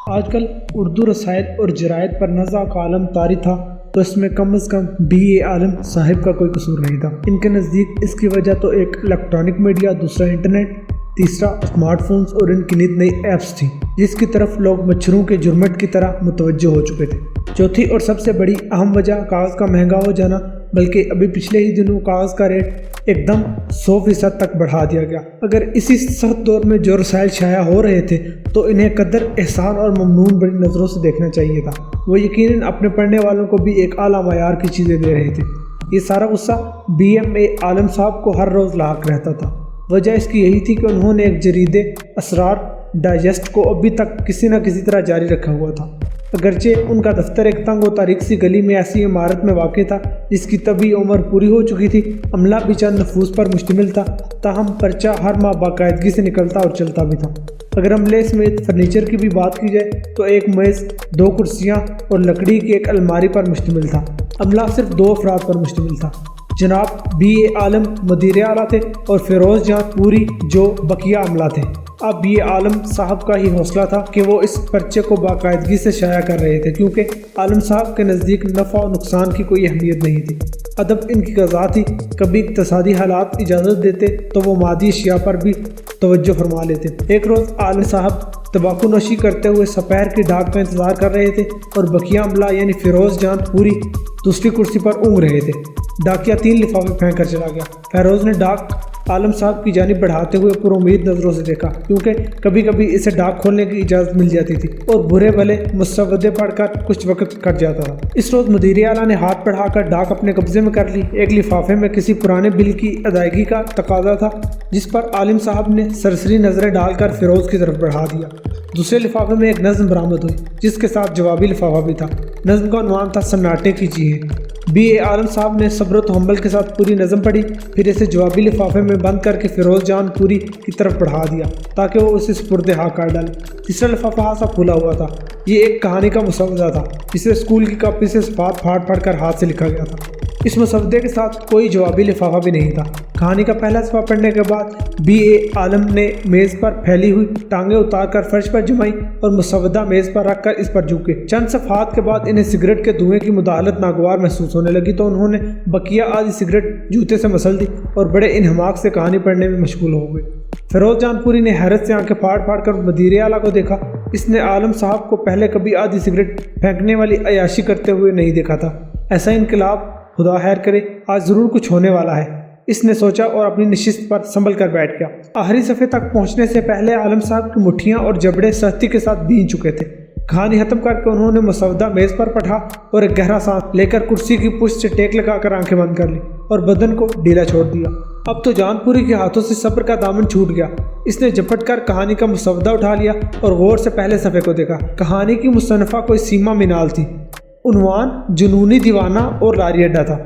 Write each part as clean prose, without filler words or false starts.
آج کل اردو رسائل اور جرائد پر نزاع کا عالم طاری تھا تو اس میں کم از کم BA عالم صاحب کا کوئی قصور نہیں تھا۔ ان کے نزدیک اس کی وجہ تو ایک الیکٹرانک میڈیا، دوسرا انٹرنیٹ، تیسرا اسمارٹ فونز اور ان کی نئی نئی ایپس تھی جس کی طرف لوگ مچھروں کے جرمٹ کی طرح متوجہ ہو چکے تھے۔ چوتھی اور سب سے بڑی اہم وجہ کاغذ کا مہنگا ہو جانا، بلکہ ابھی پچھلے ہی دنوں کاغذ کا ریٹ ایک دم 100% تک بڑھا دیا گیا۔ اگر اسی سخت دور میں جو رسائل شائع ہو رہے تھے تو انہیں قدر احسان اور ممنون بڑی نظروں سے دیکھنا چاہیے تھا۔ وہ یقیناً اپنے پڑھنے والوں کو بھی ایک اعلیٰ معیار کی چیزیں دے رہے تھے۔ یہ سارا غصہ BMA عالم صاحب کو ہر روز لاحق رہتا تھا۔ وجہ اس کی یہی تھی کہ انہوں نے ایک جریدے اسرار ڈائجسٹ کو ابھی تک کسی نہ کسی طرح جاری رکھا ہوا تھا۔ اگرچہ ان کا دفتر ایک تنگ و تاریک سی گلی میں ایسی عمارت میں واقع تھا جس کی طبی عمر پوری ہو چکی تھی، عملہ بھی چند نفوس پر مشتمل تھا، تاہم پرچہ ہر ماہ باقاعدگی سے نکلتا اور چلتا بھی تھا۔ اگر عملے سمیت فرنیچر کی بھی بات کی جائے تو ایک میز، 2 کرسیاں اور لکڑی کی ایک الماری پر مشتمل تھا۔ عملہ صرف 2 افراد پر مشتمل تھا۔ جناب BA عالم مدیر اعلیٰ تھے اور فیروز جہاں پوری جو بقیہ عملہ تھے۔ اب BA عالم صاحب کا ہی حوصلہ تھا کہ وہ اس پرچے کو باقاعدگی سے شائع کر رہے تھے، کیونکہ عالم صاحب کے نزدیک نفع و نقصان کی کوئی اہمیت نہیں تھی۔ ادب ان کی غذا تھی، کبھی اقتصادی حالات اجازت دیتے تو وہ مادی اشیاء پر بھی توجہ فرما لیتے۔ ایک روز عالم صاحب تمباکو نوشی کرتے ہوئے سپہر کی ڈاک کا انتظار کر رہے تھے اور بقیہ عملہ یعنی فیروز جان پوری دوسری کرسی پر اونگ رہے تھے۔ ڈاکیا 3 لفافے پھینک کر چلا گیا۔ فیروز نے ڈاک عالم صاحب کی جانب بڑھاتے ہوئے پر امید نظروں سے دیکھا، کیونکہ کبھی کبھی اسے ڈاک کھولنے کی اجازت مل جاتی تھی اور برے بھلے مسودے پڑھ کر کچھ وقت کٹ جاتا تھا۔ اس روز مدیر اعلیٰ نے ہاتھ بڑھا کر ڈاک اپنے قبضے میں کر لی۔ ایک لفافے میں کسی پرانے بل کی ادائیگی کا تقاضا تھا جس پر عالم صاحب نے سرسری نظریں ڈال کر فیروز کی طرف بڑھا دیا۔ دوسرے لفافے میں ایک نظم برآمد ہوئی جس کے ساتھ جوابی لفافہ بھی تھا۔ نظم کا عنوان تھا سناٹے کی چیزیں۔ BA عالم صاحب نے صبر و تحمل کے ساتھ پوری نظم پڑھی، پھر اسے جوابی لفافے میں بند کر کے فیروز جان پوری کی طرف بڑھا دیا تاکہ وہ اسے سپرد حق کر ڈالے۔ تیسرا لفافہ ہاتھ سے پھولا ہوا تھا۔ یہ ایک کہانی کا مسودہ تھا جسے اسکول کی کاپی سے صفحات پھاڑ کر ہاتھ سے لکھا گیا تھا۔ اس مسودے کے ساتھ کوئی جوابی لفافہ بھی نہیں تھا۔ کہانی کا پہلا صفحہ پڑھنے کے بعد BA عالم نے میز پر پھیلی ہوئی ٹانگیں اتار کر فرش پر جمائی اور مسودہ میز پر رکھ کر اس پر جھکے۔ چند صفحات کے بعد انہیں سگریٹ کے دھوئیں کی مداخلت ناگوار محسوس ہونے لگی تو انہوں نے بقیہ آدھی سگریٹ جوتے سے مسل دی اور بڑے انہماک سے کہانی پڑھنے میں مشغول ہو گئے۔ فیروز جان پوری نے حیرت سے آنکھیں پھاڑ کر مدیر اعلیٰ کو دیکھا۔ اس نے عالم صاحب کو پہلے کبھی آدھی سگریٹ پھینکنے والی عیاشی کرتے ہوئے نہیں دیکھا تھا۔ ایسا انقلاب خدا خیر کرے، آج ضرور کچھ ہونے والا ہے، اس نے سوچا اور اپنی نشست پر سنبھل کر بیٹھ گیا۔ آخری صفحے تک پہنچنے سے پہلے عالم صاحب کی مٹھیاں اور جبڑے سختی کے ساتھ بھیگ چکے تھے۔ کہانی ختم کر کے انہوں نے مسودہ میز پر پٹھا اور ایک گہرا سانس لے کر کرسی کی پشت سے ٹیک لگا کر آنکھیں بند کر لی اور بدن کو ڈھیلا چھوڑ دیا۔ اب تو جان پوری کے ہاتھوں سے صبر کا دامن چھوٹ گیا۔ اس نے جھپٹ کر کہانی کا مسودہ اٹھا لیا اور غور سے پہلے صفحے کو دیکھا۔ کہانی کی مصنفہ کوئی سیما منال تھی۔ عنوان جنونی دیوانہ اور لاری اڈا تھا۔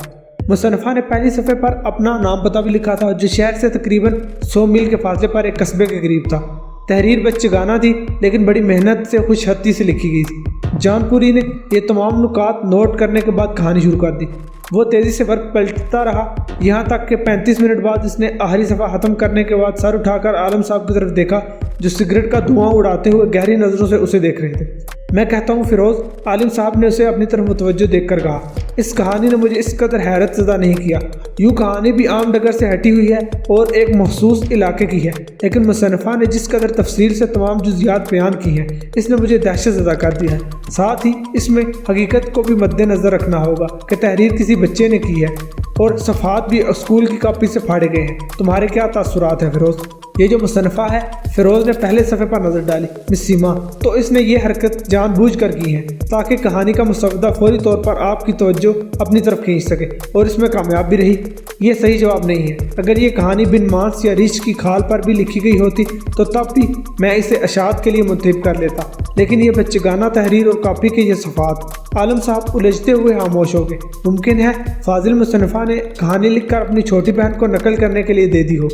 مصنفہ نے پہلی صفحے پر اپنا نام پتہ بھی لکھا تھا جو شہر سے تقریباً 100 میل کے فاصلے پر ایک قصبے کے قریب تھا۔ تحریر بچگانہ تھی لیکن بڑی محنت سے خوش خطی سے لکھی گئی تھی۔ جان پوری نے یہ تمام نکات نوٹ کرنے کے بعد کہانی شروع کر دی۔ وہ تیزی سے ورق پلٹتا رہا یہاں تک کہ 35 منٹ بعد اس نے آخری صفحہ ختم کرنے کے بعد سر اٹھا کر عالم صاحب کی طرف دیکھا جو سگریٹ کا دھواں اڑاتے ہوئے گہری نظروں سے اسے دیکھ رہے تھے۔ میں کہتا ہوں فیروز، عالم صاحب نے اسے اپنی طرف متوجہ دیکھ کر کہا، اس کہانی نے مجھے اس قدر حیرت زدہ نہیں کیا۔ یوں کہانی بھی عام ڈگر سے ہٹی ہوئی ہے اور ایک مخصوص علاقے کی ہے، لیکن مصنفہ نے جس قدر تفصیل سے تمام جزیات بیان کی ہیں اس نے مجھے دہشت زدہ کر دیا ہے۔ ساتھ ہی اس میں حقیقت کو بھی مد نظر رکھنا ہوگا کہ تحریر کسی بچے نے کی ہے اور صفحات بھی اسکول کی کاپی سے پھاڑے گئے ہیں۔ تمہارے کیا تاثرات ہیں فیروز؟ یہ جو مصنفہ ہے، فیروز نے پہلے صفحے پر نظر ڈالی، مس سیما، تو اس نے یہ حرکت جان بوجھ کر کی ہے تاکہ کہانی کا مسودہ فوری طور پر آپ کی توجہ اپنی طرف کھینچ سکے اور اس میں کامیاب بھی رہی۔ یہ صحیح جواب نہیں ہے۔ اگر یہ کہانی بن مانس یا ریچھ کی کھال پر بھی لکھی گئی ہوتی تو تب بھی میں اسے اشاعت کے لیے منتخب کر لیتا، لیکن یہ بچگانہ تحریر اور کاپی کے یہ صفحات۔ عالم صاحب الجھتے ہوئے خاموش ہو گئے۔ ممکن ہے فاضل مصنفہ نے کہانی لکھ کر اپنی چھوٹی بہن کو نقل کرنے کے لیے دے دی ہو۔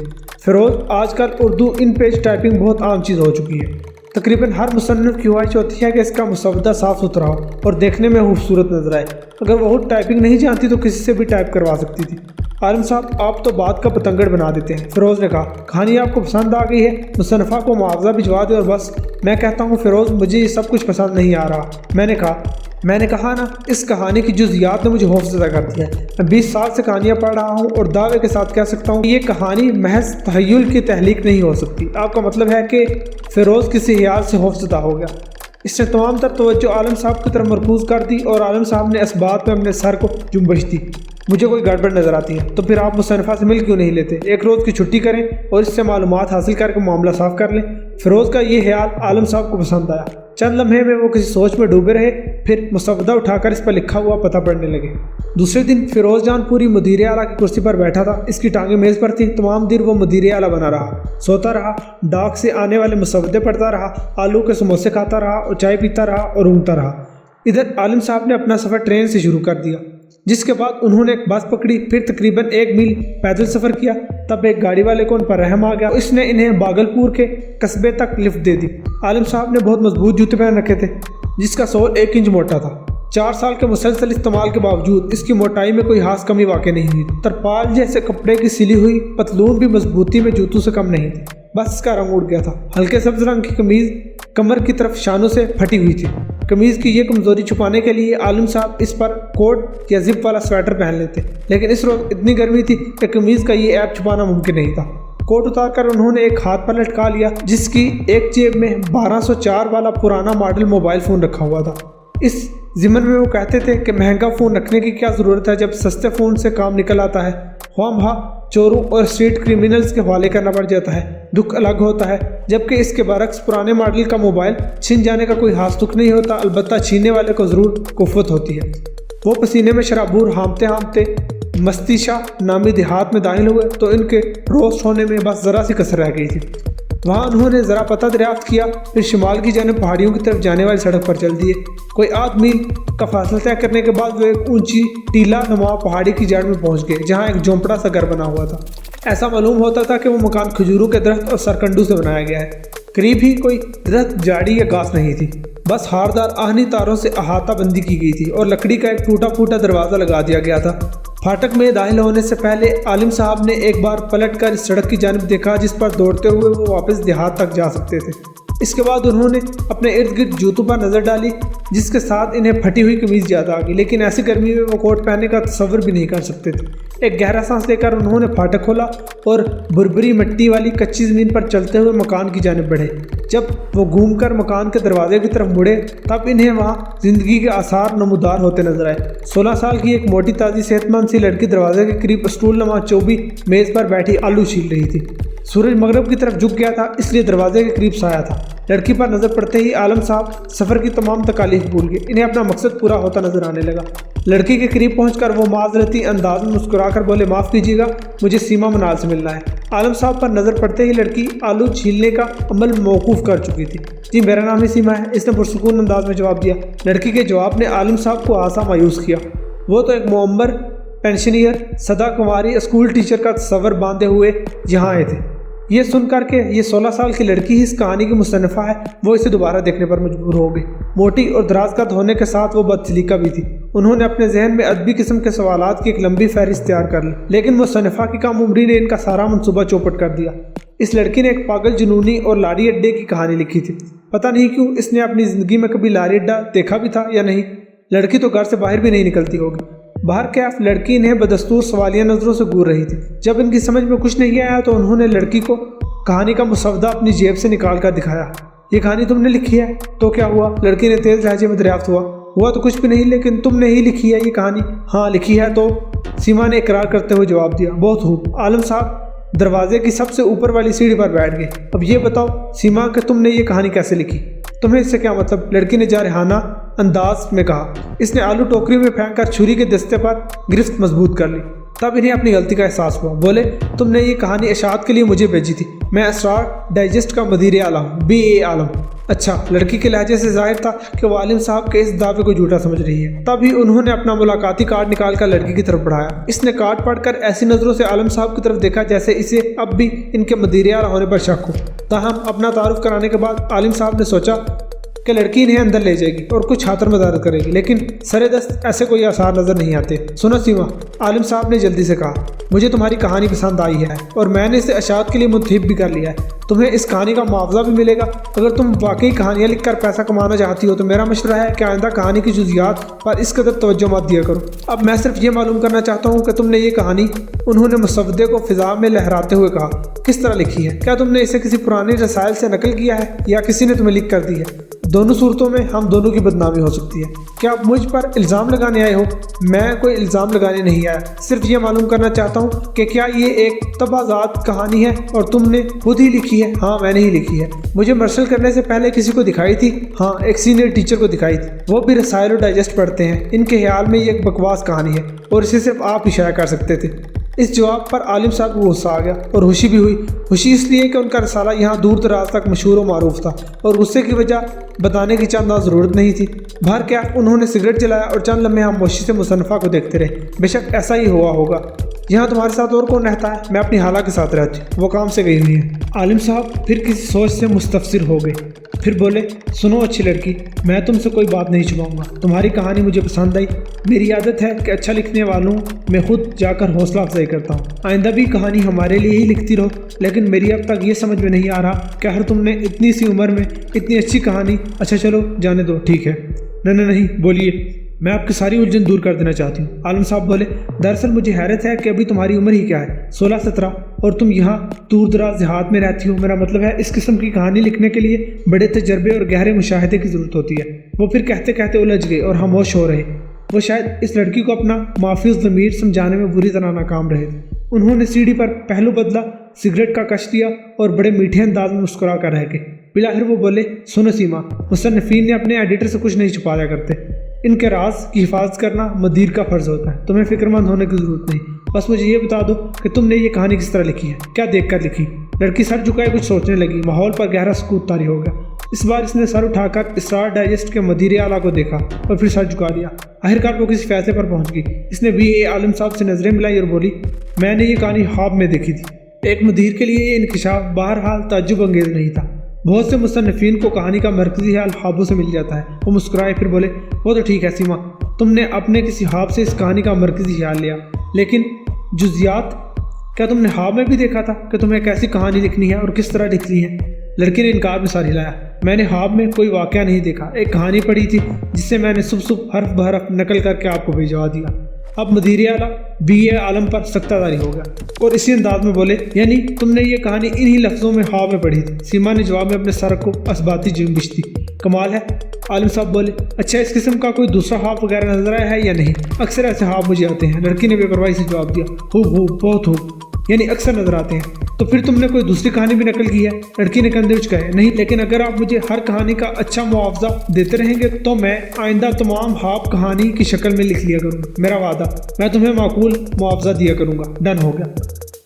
فیروز، آج کل اردو ان پیج ٹائپنگ بہت عام چیز ہو چکی ہے۔ تقریباً ہر مصنف کی خواہش ہوتی ہے کہ اس کا مسودہ صاف ستھرا ہو اور دیکھنے میں خوبصورت نظر آئے۔ اگر وہ خود ٹائپنگ نہیں جانتی تو کسی سے بھی ٹائپ کروا سکتی تھی۔ عالم صاحب آپ تو بات کا پتنگڑ بنا دیتے ہیں۔ فیروز نے کہا کہانی آپ کو پسند آ گئی ہے، مصنفہ کو معاوضہ بھجوا دے اور بس۔ میں کہتا ہوں فیروز مجھے یہ سب کچھ پسند نہیں آ رہا۔ میں نے کہا نا، اس کہانی کی جزئیات نے مجھے خوفزدہ کر دیا ہے۔ میں 20 سال سے کہانیاں پڑھ رہا ہوں اور دعوے کے ساتھ کہہ سکتا ہوں کہ یہ کہانی محض تخیل کی تحلیق نہیں ہو سکتی۔ آپ کا مطلب ہے کہ فیروز کسی خیال سے خوفزدہ ہو گیا۔ اس نے تمام تر توجہ عالم صاحب کی طرف مرکوز کر دی اور عالم صاحب نے اس بات میں اپنے سر کو جنبش دی۔ مجھے کوئی گڑبڑ نظر آتی ہے، تو پھر آپ مصنفہ سے مل کیوں نہیں لیتے؟ ایک روز کی چھٹی کریں اور اس سے معلومات حاصل کر کے معاملہ صاف کر لیں۔ فیروز کا یہ خیال عالم صاحب کو پسند آیا۔ چند لمحے میں وہ کسی سوچ میں ڈوبے رہے، پھر مسودہ اٹھا کر اس پر لکھا ہوا پتہ پڑھنے لگے۔ دوسرے دن فیروز جان پوری مدیر اعلیٰ کی کرسی پر بیٹھا تھا۔ اس کی ٹانگیں میز پر تھیں۔ تمام دن وہ مدیر اعلیٰ بنا رہا، سوتا رہا، ڈاک سے آنے والے مسودے پڑھتا رہا، آلو کے سموسے کھاتا رہا اور چائے پیتا رہا اور اونگتا رہا۔ ادھر عالم صاحب نے اپنا سفر ٹرین سے شروع کر دیا، جس کے بعد انہوں نے ایک بس پکڑی، پھر تقریباً 1 میل پیدل سفر کیا۔ تب ایک گاڑی والے کو ان پر رحم آ گیا۔ اس نے انہیں باگلپور کے قصبے تک لفٹ دے دی۔ عالم صاحب نے بہت مضبوط جوتے پہن رکھے تھے، جس کا سول 1 انچ موٹا تھا۔ 4 سال کے مسلسل استعمال کے باوجود اس کی موٹائی میں کوئی خاص کمی واقع نہیں ہوئی۔ ترپال جیسے کپڑے کی سلی ہوئی پتلون بھی مضبوطی میں جوتوں سے کم نہیں تھی۔ بس اس کا رنگ اڑ گیا تھا۔ ہلکے سبز رنگ کی قمیض کمر کی طرف شانوں سے پھٹی ہوئی تھی۔ قمیض کی یہ کمزوری چھپانے کے لیے عالم صاحب اس پر کوٹ یا زپ والا سویٹر پہن لیتے، لیکن اس روز اتنی گرمی تھی کہ قمیض کا یہ عیب چھپانا ممکن نہیں تھا۔ کوٹ اتار کر انہوں نے ایک ہاتھ پر لٹکا لیا، جس کی ایک جیب میں 1204 والا پرانا ماڈل موبائل فون رکھا ہوا تھا۔ اس ضمن میں وہ کہتے تھے کہ مہنگا فون رکھنے کی کیا ضرورت ہے جب سستے فون سے کام نکل آتا ہے۔ خواہ مخواہ چوروں اور اسٹریٹ کرمنلز کے حوالے کرنا پڑ جاتا ہے، دکھ الگ ہوتا ہے، جبکہ اس کے برعکس پرانے ماڈل کا موبائل چھن جانے کا کوئی خاص دکھ نہیں ہوتا، البتہ چھیننے والے کو ضرور کفت ہوتی ہے۔ وہ پسینے میں شرابور ہامتے ہامتے مستی شاہ نامی دیہات میں داخل ہوئے تو ان کے روسٹ ہونے میں بس ذرا سی کسر رہ گئی تھی۔ وہاں انہوں نے ذرا پتہ دریافت کیا، پھر شمال کی جانب پہاڑیوں کی طرف جانے والی سڑک پر چل دیے۔ کوئی 8 میل کا فاصلہ طے کرنے کے بعد وہ ایک اونچی ٹیلا نما پہاڑی کی جڑ میں پہنچ گئے، جہاں ایک جھونپڑا سا گھر بنا ہوا تھا۔ ایسا معلوم ہوتا تھا کہ وہ مکان کھجوروں کے درخت اور سرکنڈو سے بنایا گیا ہے۔ قریب ہی کوئی درخت، جھاڑی یا گھاس نہیں تھی، بس ہاردار آہنی تاروں سے احاطہ بندی کی گئی تھی اور لکڑی کا ایک ٹوٹا پھوٹا دروازہ لگا دیا گیا تھا۔ پھاٹک میں داخل ہونے سے پہلے عالم صاحب نے ایک بار پلٹ کر اس سڑک کی جانب دیکھا جس پر دوڑتے ہوئے وہ واپس دیہات تک جا سکتے تھے۔ اس کے بعد انہوں نے اپنے ارد گرد جوتوں پر نظر ڈالی، جس کے ساتھ انہیں پھٹی ہوئی قمیض یاد آ گئی، لیکن ایسی گرمی میں وہ کوٹ پہننے کا تصور بھی نہیں کر سکتے تھے۔ ایک گہرا سانس لے کر انہوں نے پھاٹک کھولا اور بھربھری مٹی والی کچی زمین پر چلتے ہوئے مکان کی جانب بڑھے۔ جب وہ گھوم کر مکان کے دروازے کی طرف مڑے تب انہیں وہاں زندگی کے آثار نمودار ہوتے نظر آئے۔ 16 سال کی ایک موٹی تازی صحت مند سی لڑکی دروازے کے قریب اسٹول نما چوبی میز پر بیٹھی آلو چھیل رہی تھی۔ سورج مغرب کی طرف جھک گیا تھا، اس لیے دروازے کے قریب سایہ تھا۔ لڑکی پر نظر پڑتے ہی عالم صاحب سفر کی تمام تکالیف بھول گئے، انہیں اپنا مقصد پورا ہوتا نظر آنے لگا۔ لڑکی کے قریب پہنچ کر وہ معذرتی انداز میں مسکرا کر بولے، معاف کیجیے گا، مجھے سیما منال سے ملنا ہے۔ عالم صاحب پر نظر پڑتے ہی لڑکی آلو چھیلنے کا عمل موقوف کر چکی تھی۔ جی میرا نام ہی سیما ہے، اس نے پرسکون انداز میں جواب دیا۔ لڑکی کے جواب نے عالم صاحب کو آسا مایوس کیا۔ وہ تو ایک معمر پینشنیر سدا کنواری اسکول ٹیچر کا تصور باندھے ہوئے یہاں آئے تھے۔ یہ سن کر کہ یہ 16 سال کی لڑکی ہی اس کہانی کی مصنفہ ہے، وہ اسے دوبارہ دیکھنے پر مجبور ہو گئی۔ موٹی اور دراز قد ہونے کے ساتھ وہ بدسلیقہ بھی تھی۔ انہوں نے اپنے ذہن میں ادبی قسم کے سوالات کی ایک لمبی فہرست تیار کر لی، لیکن مصنفہ کی کم عمری نے ان کا سارا منصوبہ چوپٹ کر دیا۔ اس لڑکی نے ایک پاگل جنونی اور لاڑی اڈے کی کہانی لکھی تھی۔ پتہ نہیں کیوں اس نے اپنی زندگی میں کبھی لاڑی اڈا دیکھا بھی تھا یا نہیں۔ لڑکی تو گھر سے باہر بھی نہیں نکلتی ہوگی۔ باہر کیف لڑکی انہیں بدستور سوالیہ نظروں سے گور رہی تھی۔ جب ان کی سمجھ میں کچھ نہیں آیا تو انہوں نے لڑکی کو کہانی کا مسودہ اپنی جیب سے نکال کر دکھایا۔ یہ کہانی تم نے لکھی ہے؟ تو کیا ہوا؟ لڑکی نے تیز لہجے میں دریافت ہوا تو کچھ بھی نہیں، لیکن تم نے ہی لکھی ہے یہ کہانی؟ ہاں لکھی ہے تو، سیما نے اقرار کرتے ہوئے جواب دیا۔ بہت خوب۔ عالم صاحب دروازے کی سب سے اوپر والی سیڑھی پر بیٹھ گئے۔ اب یہ بتاؤ سیما کہ تم نے یہ کہانی کیسے لکھی؟ تمہیں اس سے کیا مطلب؟ لڑکی نے جارحانہ انداز میں کہا۔ اس نے آلو ٹوکری میں پھینک کر چھری کے دستے پر گرفت مضبوط کر لی۔ تب انہیں اپنی غلطی کا احساس ہوا۔ بولے، تم نے یہ کہانی اشاعت کے لیے مجھے بھیجی تھی، میں اسرار ڈائجسٹ کا مدیر اعلیٰ ہوں، BA عالم۔ اچھا۔ لڑکی کے لہجے سے ظاہر تھا کہ وہ عالم صاحب کے اس دعوے کو جھوٹا سمجھ رہی ہے۔ تب ہی انہوں نے اپنا ملاقاتی کارڈ نکال کر لڑکی کی طرف بڑھایا۔ اس نے کارڈ پڑھ کر ایسی نظروں سے عالم صاحب کی طرف دیکھا جیسے اسے اب بھی ان کے مدیر اعلیٰ ہونے پر شک ہو۔ تاہم اپنا تعارف کرانے کے بعد عالم صاحب نے سوچا کہ لڑکی انہیں اندر لے جائے گی اور کچھ خاطر مدارت کرے گی، لیکن سر دست ایسے کوئی آثار نظر نہیں آتے۔ سنو سیما، عالم صاحب نے جلدی سے کہا، مجھے تمہاری کہانی پسند آئی ہے اور میں نے اسے اشاعت کے لیے منتخب بھی کر لیا ہے۔ تمہیں اس کہانی کا معاوضہ بھی ملے گا۔ اگر تم واقعی کہانیاں لکھ کر پیسہ کمانا چاہتی ہو تو میرا مشورہ ہے کہ آئندہ کہانی کی جزیات پر اس قدر توجہ مت دیا کرو۔ اب میں صرف یہ معلوم کرنا چاہتا ہوں کہ تم نے یہ کہانی، انہوں نے مسودے کو فضا میں لہراتے ہوئے کہا، کس طرح لکھی ہے؟ کیا تم نے اسے کسی پرانے رسائل سے نقل کیا ہے یا کسی نے تمہیں لکھ کر دی ہے؟ دونوں صورتوں میں ہم دونوں کی بدنامی ہو سکتی ہے۔ کیا آپ مجھ پر الزام لگانے آئے ہو؟ میں کوئی الزام لگانے نہیں آیا، صرف یہ معلوم کرنا چاہتا ہوں کہ کیا یہ ایک تبعات کہانی ہے اور تم نے خود ہی لکھی ہے؟ ہاں، میں نے ہی لکھی ہے۔ مجھے مرسل کرنے سے پہلے کسی کو دکھائی تھی؟ ہاں، ایک سینئر ٹیچر کو دکھائی تھی۔ وہ بھی رسائل و ڈائجسٹ پڑھتے ہیں۔ ان کے خیال میں یہ ایک بکواس کہانی ہے اور اسے صرف آپ ہی شائع کر سکتے تھے۔ اس جواب پر عالم صاحب کو غصہ آ گیا اور خوشی بھی ہوئی۔ خوشی اس لیے کہ ان کا رسالہ یہاں دور دراز تک مشہور و معروف تھا اور غصے کی وجہ بتانے کی چند ضرورت نہیں تھی۔ باہر کیا، انہوں نے سگریٹ جلایا اور چند لمحے خاموشی سے مصنفہ کو دیکھتے رہے۔ بے شک ایسا ہی ہوا ہوگا۔ یہاں تمہارے ساتھ اور کون رہتا ہے؟ میں اپنی خالہ کے ساتھ رہتی ہوں، وہ کام سے گئی ہوئی ہے۔ عالم صاحب پھر کسی سوچ سے مستفسر ہو گئے، پھر بولے، سنو اچھی لڑکی، میں تم سے کوئی بات نہیں چھپاؤں گا۔ تمہاری کہانی مجھے پسند آئی۔ میری عادت ہے کہ اچھا لکھنے والوں میں خود جا کر حوصلہ افزائی کرتا ہوں۔ آئندہ بھی کہانی ہمارے لیے ہی لکھتی رہو، لیکن میری اب تک یہ سمجھ میں نہیں آ رہا کہ ہر تم نے اتنی سی عمر میں اتنی اچھی کہانی۔ اچھا چلو جانے دو، ٹھیک ہے۔ نہیں بولیے، میں آپ کی ساری الجھن دور کر دینا چاہتی ہوں۔ عالم صاحب بولے، دراصل مجھے حیرت ہے کہ ابھی تمہاری عمر ہی کیا ہے، 16-17، اور تم یہاں دور دراز دیہات میں رہتی ہو۔ میرا مطلب ہے اس قسم کی کہانی لکھنے کے لیے بڑے تجربے اور گہرے مشاہدے کی ضرورت ہوتی ہے۔ وہ پھر کہتے کہتے الجھ گئے اور خاموش ہو رہے۔ وہ شاید اس لڑکی کو اپنا معافی ضمیر سمجھانے میں بری طرح ناکام رہے۔ انہوں نے سیڑھی پر پہلو بدلا، سگریٹ کا کش دیا اور بڑے میٹھے انداز میں مسکرا کر رہ گئے۔ بلاخر وہ بولے، سنو سیما، مصنفین نے اپنے ایڈیٹر سے کچھ نہیں چھپایا کرتے۔ ان کے راز کی حفاظت کرنا مدیر کا فرض ہوتا ہے۔ تمہیں فکر مند ہونے کی ضرورت نہیں، بس مجھے یہ بتا دو کہ تم نے یہ کہانی کس طرح لکھی ہے، کیا دیکھ کر لکھی؟ لڑکی سر جھکائے کچھ سوچنے لگی۔ ماحول پر گہرا سکوت طاری ہو گیا۔ اس بار اس نے سر اٹھا کر اسرار ڈائجسٹ کے مدیر اعلیٰ کو دیکھا اور پھر سر جھکا دیا۔ آخرکار وہ کسی فیصلے پر پہنچ گئی۔ اس نے BA عالم صاحب سے نظریں ملائی اور بولی، میں نے یہ کہانی خواب میں دیکھی تھی۔ ایک مدیر کے لیے یہ انکشاف بہرحال تعجب انگیز نہیں تھا۔ بہت سے مصنفین کو کہانی کا مرکزی حال خوابوں سے مل جاتا ہے۔ وہ مسکرائے، پھر بولے، وہ تو ٹھیک ہے سیما، تم نے اپنے کسی خواب سے اس کہانی کا مرکزی خیال لیا، لیکن جزیات، کیا تم نے خواب میں بھی دیکھا تھا کہ تمہیں کیسی کہانی لکھنی ہے اور کس طرح لکھنی ہے؟ لڑکی نے انکار میں سر ہلایا۔ میں نے خواب میں کوئی واقعہ نہیں دیکھا، ایک کہانی پڑھی تھی جس سے میں نے صبح حرف بحرف نقل کر کے آپ کو بھیجوا دیا۔ اب مدیر اعلیٰ BA عالم پر سختہ داری ہو گیا اور اسی انداز میں بولے، یعنی تم نے یہ کہانی انہی لفظوں میں خواب میں پڑھی تھی؟ سیما نے جواب میں اپنے سر کو اسباتی جنبش دی۔ کمال ہے۔ عالم صاحب بولے، اچھا اس قسم کا کوئی دوسرا خواب وغیرہ نظر آیا ہے یا نہیں؟ اکثر ایسے خواب مجھے آتے ہیں، لڑکی نے بے پرواہی سے جواب دیا۔ بہت خوب، یعنی اکثر نظر آتے ہیں۔ تو پھر تم نے کوئی دوسری کہانی بھی نقل کی ہے؟ لڑکی نے کندھے اچکائے۔ نہیں، لیکن اگر آپ مجھے ہر کہانی کا اچھا معاوضہ دیتے رہیں گے تو میں آئندہ تمام خواب کہانی کی شکل میں لکھ لیا کروں گا، میرا وعدہ، میں تمہیں معقول معاوضہ دیا کروں گا۔ ڈن ہو گیا۔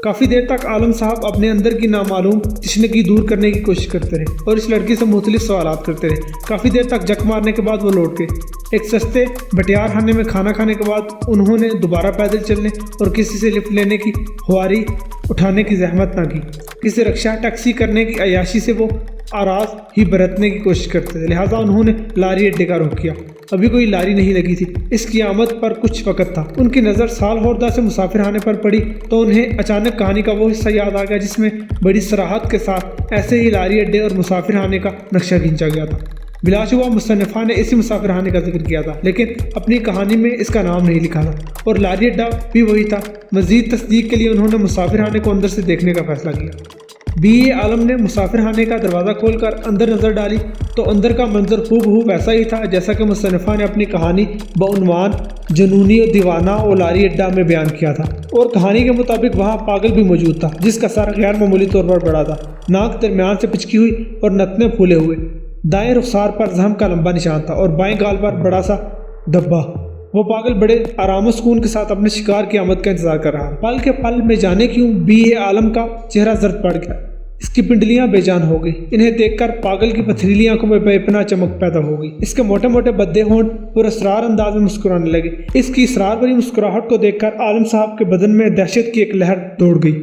کافی دیر تک عالم صاحب اپنے اندر کی نامعلوم تشنگی دور کرنے کی کوشش کرتے رہے اور اس لڑکی سے مختلف سوالات کرتے رہے۔ کافی دیر تک جک مارنے کے بعد وہ لوٹ گئے۔ ایک سستے بٹیار خانے میں کھانا کھانے کے بعد انہوں نے دوبارہ پیدل چلنے اور کسی سے لفٹ لینے کی خواری اٹھانے کی زحمت نہ کی۔ کسی رکشہ ٹیکسی کرنے کی عیاشی سے وہ آراز ہی برتنے کی کوشش کرتے تھے، لہٰذا انہوں نے لاری اڈے کا رخ کیا۔ ابھی کوئی لاری نہیں لگی تھی۔ اس کی آمد پر کچھ وقت تھا۔ ان کی نظر سال خوردہ سے مسافر خانے پر پڑی تو انہیں اچانک کہانی کا وہ حصہ یاد آ گیا جس میں بڑی صراحت کے ساتھ ایسے ہی لاری اڈے اور مسافر خانے کا نقشہ کھینچا گیا تھا۔ بلا شبہ مصنفہ نے اسی مسافر خانے کا ذکر کیا تھا، لیکن اپنی کہانی میں اس کا نام نہیں لکھا تھا، اور لاری اڈا بھی وہی تھا۔ مزید تصدیق کے لیے انہوں نے مسافر خانے کو اندر سے دیکھنے کا فیصلہ کیا۔ BA عالم نے مسافر خانے کا دروازہ کھول کر اندر نظر ڈالی تو اندر کا منظر خوب ویسا ہی تھا جیسا کہ مصنفہ نے اپنی کہانی بعنوان جنونی و دیوانہ اور لاری اڈا میں بیان کیا تھا، اور کہانی کے مطابق وہاں پاگل بھی موجود تھا جس کا سر غیر معمولی طور پر بڑا تھا، ناک درمیان سے پچکی ہوئی اور نتنے پھولے ہوئے، دائیں رخسار پر زخم کا لمبا نشان تھا اور بائیں گال پر بڑا سا دھبا۔ وہ پاگل بڑے آرام و سکون کے ساتھ اپنے شکار کی آمد کا انتظار کر رہا۔ پل کے پل میں جانے کیوں BA عالم کا چہرہ زرد پڑ گیا، اس کی پنڈلیاں بے جان ہو گئی۔ انہیں دیکھ کر پاگل کی پتھریلی آنکھوں میں بے پناہ چمک پیدا ہو گئی۔ اس کے موٹے موٹے بدے ہونٹ پر اسرار انداز میں مسکرانے لگے۔ اس کی اسرار بھری مسکراہٹ کو دیکھ کر عالم صاحب کے بدن میں دہشت کی ایک لہر دوڑ گئی۔